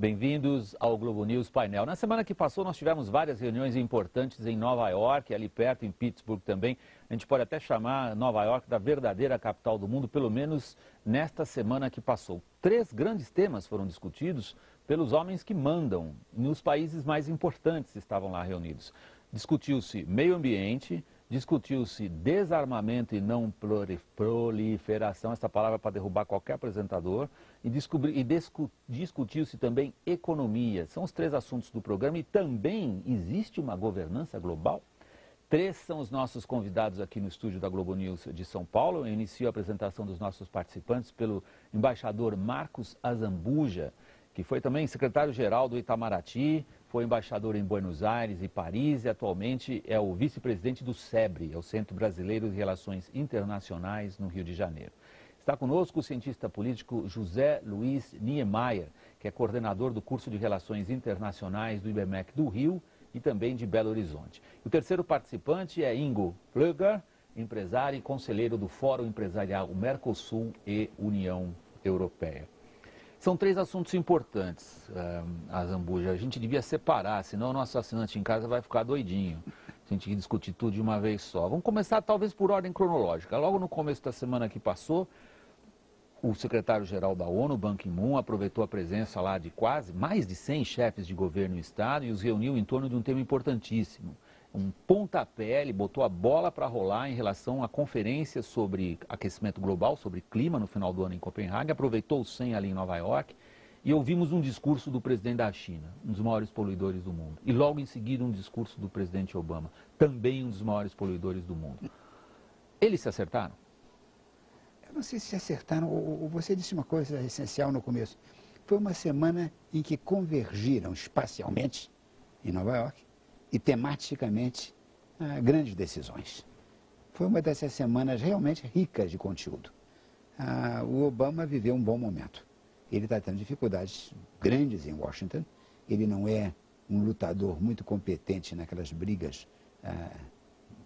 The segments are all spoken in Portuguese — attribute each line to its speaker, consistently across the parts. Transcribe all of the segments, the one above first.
Speaker 1: Bem-vindos ao Globo News Painel. Na semana que passou, nós tivemos várias reuniões importantes em Nova York, ali perto, em Pittsburgh também. A gente pode até chamar Nova York da verdadeira capital do mundo, pelo menos nesta semana que passou. 3 grandes temas foram discutidos pelos homens que mandam nos países mais importantes que estavam lá reunidos. Discutiu-se meio ambiente, discutiu-se desarmamento e não proliferação, essa palavra para derrubar qualquer apresentador, e discutiu-se também economia. São os 3 assuntos do programa e também existe uma governança global. 3 são os nossos convidados aqui no estúdio da Globo News de São Paulo. Eu inicio a apresentação dos nossos participantes pelo embaixador Marcos Azambuja, que foi também secretário-geral do Itamaraty, foi embaixador em Buenos Aires e Paris e atualmente é o vice-presidente do SEBRE, é o Centro Brasileiro de Relações Internacionais, no Rio de Janeiro. Está conosco o cientista político José Luiz Niemeyer, que é coordenador do curso de Relações Internacionais do IBMEC do Rio e também de Belo Horizonte. O terceiro participante é Ingo Plöger, empresário e conselheiro do Fórum Empresarial Mercosul e União Europeia. São 3 assuntos importantes, Azambuja. A gente devia separar, senão o nosso assinante em casa vai ficar doidinho. A gente discutir tudo de uma vez só. Vamos começar talvez por ordem cronológica. Logo no começo da semana que passou, o secretário-geral da ONU, Ban Ki-moon, aproveitou a presença lá de mais de 100 chefes de governo e Estado e os reuniu em torno de um tema importantíssimo. Um pontapé, ele botou a bola para rolar em relação à conferência sobre aquecimento global, sobre clima, no final do ano em Copenhague, aproveitou o 100 ali em Nova York e ouvimos um discurso do presidente da China, um dos maiores poluidores do mundo. E logo em seguida um discurso do presidente Obama, também um dos maiores poluidores do mundo. Eles se acertaram?
Speaker 2: Eu não sei se acertaram, você disse uma coisa essencial no começo. Foi uma semana em que convergiram espacialmente em Nova York e tematicamente grandes decisões. Foi uma dessas semanas realmente ricas de conteúdo. O Obama viveu um bom momento. Ele está tendo dificuldades grandes em Washington. Ele não é um lutador muito competente naquelas brigas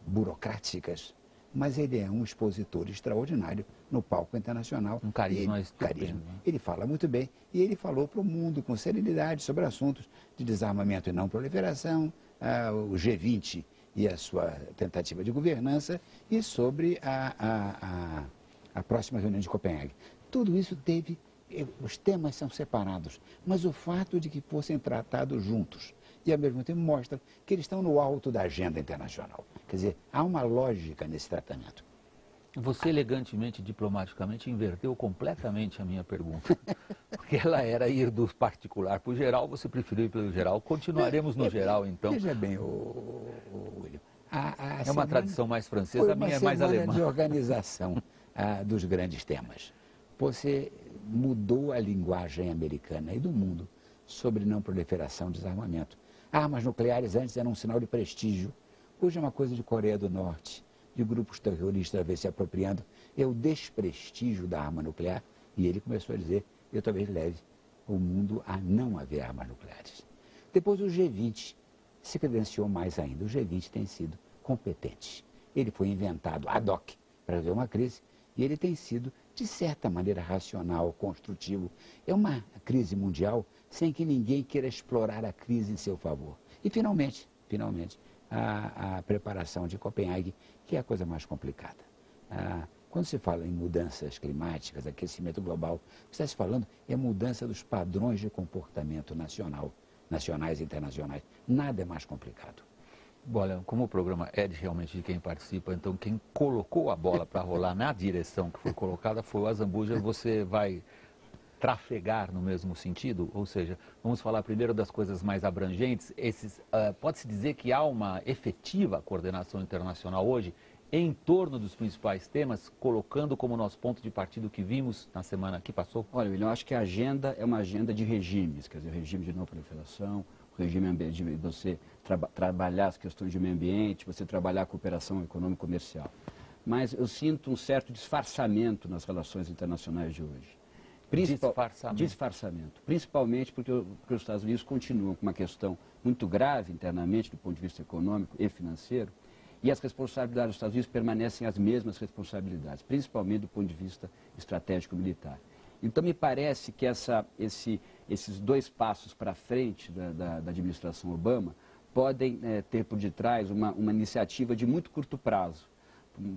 Speaker 2: burocráticas, mas ele é um expositor extraordinário no palco internacional.
Speaker 1: Um carisma estupendo.
Speaker 2: Ele fala muito bem e ele falou para o mundo com serenidade sobre assuntos de desarmamento e não proliferação, o G20 e a sua tentativa de governança e sobre a próxima reunião de Copenhague. Tudo isso teve, os temas são separados, mas o fato de que fossem tratados juntos e ao mesmo tempo mostra que eles estão no alto da agenda internacional. Quer dizer, há uma lógica nesse tratamento.
Speaker 1: Você elegantemente, diplomaticamente, inverteu completamente a minha pergunta. Porque ela era ir do particular para o geral, você preferiu ir pelo geral. Continuaremos no geral, então.
Speaker 2: Veja bem, William.
Speaker 1: É uma tradição mais francesa, a minha é mais alemã.
Speaker 2: De organização dos grandes temas. Você mudou a linguagem americana e do mundo sobre não proliferação e desarmamento. Armas nucleares antes eram um sinal de prestígio. Hoje é uma coisa de Coreia do Norte, de grupos terroristas a ver se apropriando. É o desprestígio da arma nuclear. E ele começou a dizer, eu talvez leve o mundo a não haver armas nucleares. Depois o G20 se credenciou mais ainda. O G20 tem sido competente. Ele foi inventado ad hoc para resolver uma crise e ele tem sido, de certa maneira, racional, construtivo. É uma crise mundial sem que ninguém queira explorar a crise em seu favor. E, finalmente, a preparação de Copenhague, que é a coisa mais complicada. Quando se fala em mudanças climáticas, aquecimento global, o que está se falando é mudança dos padrões de comportamento nacionais e internacionais. Nada é mais complicado.
Speaker 1: Olha, como o programa é realmente de quem participa, então quem colocou a bola para rolar na direção que foi colocada foi o Azambuja. Você vai trafegar no mesmo sentido? Ou seja, vamos falar primeiro das coisas mais abrangentes. Pode-se dizer que há uma efetiva coordenação internacional hoje em torno dos principais temas, colocando como nosso ponto de partida o que vimos na semana que passou?
Speaker 3: Olha, William, eu acho que a agenda é uma agenda de regimes, quer dizer, o regime de não proliferação, o regime de você trabalhar as questões de meio ambiente, você trabalhar a cooperação econômica e comercial. Mas eu sinto um certo disfarçamento nas relações internacionais de hoje. Disfarçamento. Principalmente porque os Estados Unidos continuam com uma questão muito grave internamente, do ponto de vista econômico e financeiro, e as responsabilidades dos Estados Unidos permanecem as mesmas responsabilidades, principalmente do ponto de vista estratégico-militar. Então, me parece que esses 2 passos para frente da administração Obama podem ter por detrás uma iniciativa de muito curto prazo.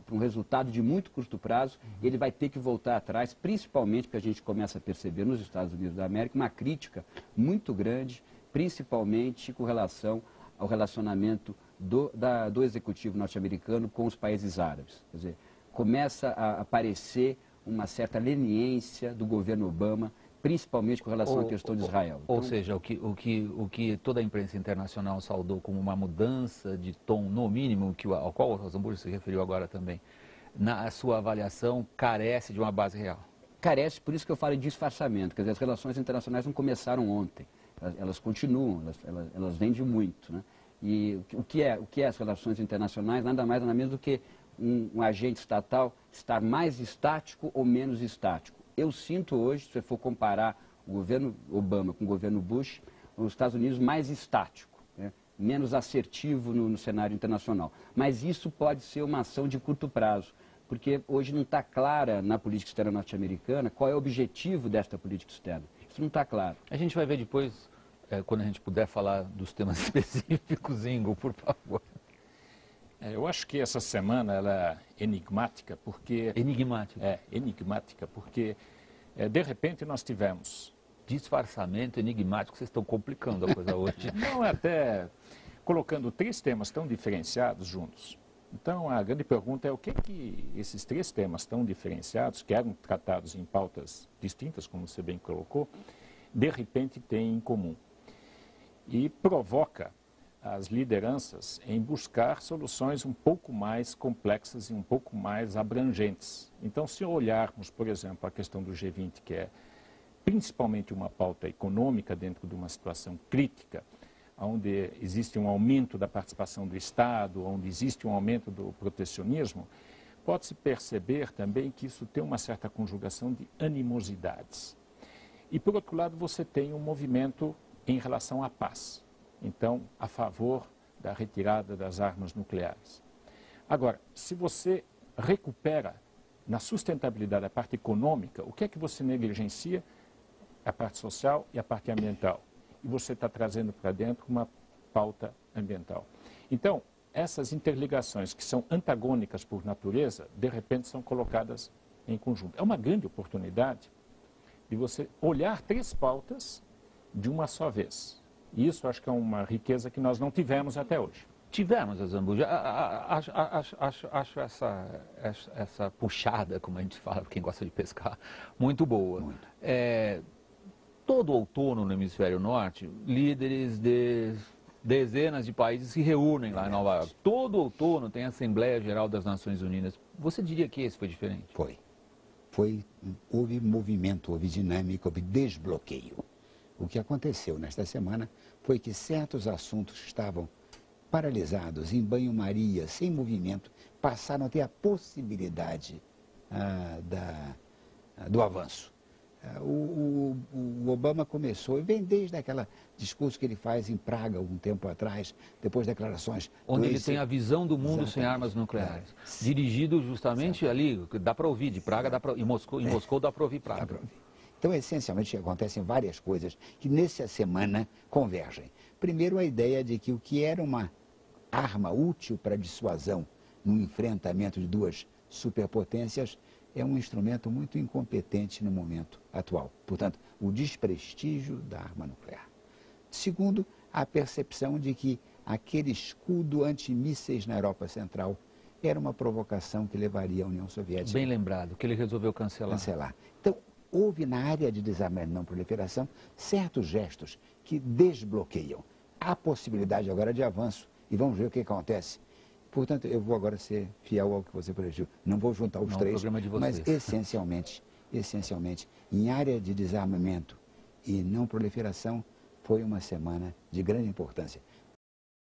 Speaker 3: Para um resultado de muito curto prazo, ele vai ter que voltar atrás, principalmente porque a gente começa a perceber nos Estados Unidos da América uma crítica muito grande, principalmente com relação ao relacionamento do executivo norte-americano com os países árabes. Quer dizer, começa a aparecer uma certa leniência do governo Obama, principalmente com relação à questão de Israel.
Speaker 1: Ou seja, o que toda a imprensa internacional saudou como uma mudança de tom, no mínimo, ao qual o Rosenburg se referiu agora também, na sua avaliação, carece de uma base real.
Speaker 3: Carece, por isso que eu falo em disfarçamento. Quer dizer, as relações internacionais não começaram ontem. Elas continuam, elas vêm de muito, né? E o que é as relações internacionais? Nada mais, nada menos do que um agente estatal estar mais estático ou menos estático. Eu sinto hoje, se você for comparar o governo Obama com o governo Bush, os Estados Unidos mais estático, né? Menos assertivo no cenário internacional. Mas isso pode ser uma ação de curto prazo, porque hoje não está clara na política externa norte-americana qual é o objetivo desta política externa. Isso não está claro.
Speaker 1: A gente vai ver depois, quando a gente puder falar dos temas específicos, Ingo, por favor.
Speaker 4: Eu acho que essa semana ela é enigmática, porque... enigmática, porque de repente nós tivemos...
Speaker 1: Disfarçamento, enigmático, vocês estão complicando a coisa hoje.
Speaker 4: Não, até colocando 3 temas tão diferenciados juntos. Então, a grande pergunta é o que esses 3 temas tão diferenciados, que eram tratados em pautas distintas, como você bem colocou, de repente têm em comum. E provoca as lideranças em buscar soluções um pouco mais complexas e um pouco mais abrangentes. Então, se olharmos, por exemplo, a questão do G20, que é principalmente uma pauta econômica dentro de uma situação crítica, onde existe um aumento da participação do Estado, onde existe um aumento do protecionismo, pode-se perceber também que isso tem uma certa conjugação de animosidades. E, por outro lado, você tem um movimento em relação à paz. Então, a favor da retirada das armas nucleares. Agora, se você recupera na sustentabilidade a parte econômica, o que é que você negligencia? A parte social e a parte ambiental. E você está trazendo para dentro uma pauta ambiental. Então, essas interligações que são antagônicas por natureza, de repente são colocadas em conjunto. É uma grande oportunidade de você olhar 3 pautas de uma só vez. E isso acho que é uma riqueza que nós não tivemos até hoje.
Speaker 1: Tivemos, Rosenburg. Acho essa puxada, como a gente fala, quem gosta de pescar, muito boa.
Speaker 2: Muito.
Speaker 1: Todo outono no hemisfério norte, líderes de dezenas de países se reúnem lá em Nova York. Todo outono tem a Assembleia Geral das Nações Unidas. Você diria que esse foi diferente?
Speaker 2: Houve movimento, houve dinâmica, houve desbloqueio. O que aconteceu nesta semana foi que certos assuntos que estavam paralisados, em banho-maria, sem movimento, passaram a ter a possibilidade do avanço. O Obama começou, e vem desde aquele discurso que ele faz em Praga, algum tempo atrás, depois de declarações...
Speaker 1: Onde ele tem a visão do mundo sem armas nucleares. Dirigido justamente ali, dá para ouvir, de Praga, em Moscou dá para ouvir Praga.
Speaker 2: Então, essencialmente, acontecem várias coisas que nessa semana convergem. Primeiro, a ideia de que o que era uma arma útil para dissuasão no enfrentamento de 2 superpotências é um instrumento muito incompetente no momento atual. Portanto, o desprestígio da arma nuclear. Segundo, a percepção de que aquele escudo antimísseis na Europa Central era uma provocação que levaria a União Soviética...
Speaker 1: Bem lembrado, que ele resolveu cancelar.
Speaker 2: Então, houve na área de desarmamento e não proliferação certos gestos que desbloqueiam. Há possibilidade agora de avanço e vamos ver o que acontece. Portanto, eu vou agora ser fiel ao que você predigiu. Não vou juntar os 3, mas essencialmente, em área de desarmamento e não proliferação, foi uma semana de grande importância.